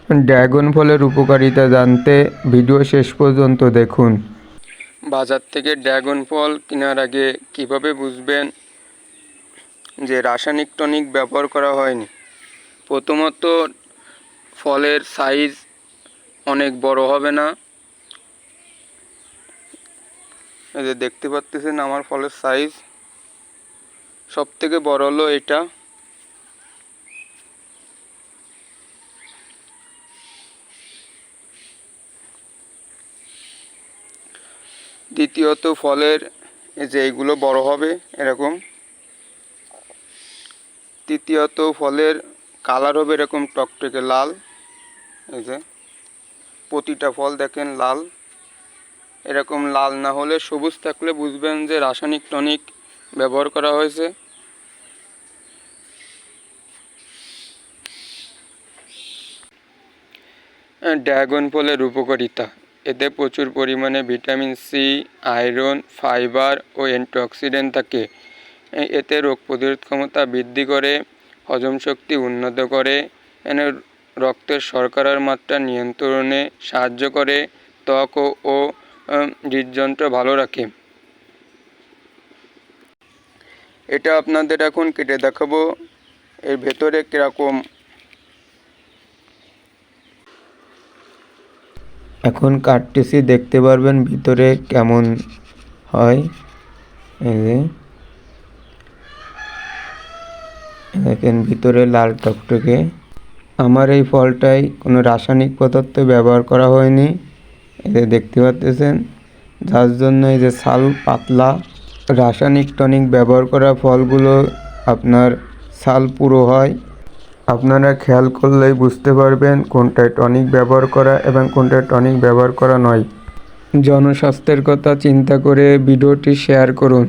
Dragon ফলের উপকারিতা জানতে ভিডিও শেষ পর্যন্ত দেখুন। বাজার থেকে ড্রাগন ফল কেনার আগে কিভাবে বুঝবেন যে রাসায়নিক টনিক ব্যবহার করা হয়নি? প্রথমত, ফলের সাইজ অনেক বড় হবে না। এই যে দেখতে পাচ্ছেন আমার ফলের সাইজ সব থেকে বড় হলো এটা। দ্বিতীয়ত, ফলের এই যে এইগুলো বড় হবে এরকম। তৃতীয়ত, ফলের কালার হবে এরকম টকটকে লাল। এই যে প্রতিটা ফল দেখেন লাল। এরকম লাল না হলে সবুজ থাকলে বুঝবেন যে রাসায়নিক টনিক ব্যবহার করা হয়েছে। ড্রাগন ফলের উপকারিতা: এতে প্রচুর পরিমাণে ভিটামিন সি, আয়রন, ফাইবার ও অ্যান্টিঅক্সিডেন্ট থাকে। এতে রোগ প্রতিরোধ ক্ষমতা বৃদ্ধি করে, হজম শক্তি উন্নত করে, রক্তের শর্করার মাত্রা নিয়ন্ত্রণে সাহায্য করে, ত্বক ও হৃদযন্ত্র ভালো রাখে। এটা আপনাদের এখন কেটে দেখাবো এর ভেতরে কিরকম। এখন কাটতেছি, দেখতে পারবেন ভিতরে কেমন হয়। এই যে দেখেন ভিতরে লাল টকটকে। আমার এই ফলটাই কোনো রাসায়নিক পদার্থ ব্যবহার করা হয়নি, এই যে দেখতে পাচ্ছেন, যার জন্য এই যে ছাল পাতলা। রাসায়নিক টনিক ব্যবহার করা ফলগুলো আপনার ছাল পুরো হয়। আপনারা খেয়াল করলেই বুঝতে পারবেন কোনটায় টনিক ব্যবহার করা এবং কোনটায় টনিক ব্যবহার করা নয়। জনস্বাস্থ্যের কথা চিন্তা করে ভিডিওটি শেয়ার করুন।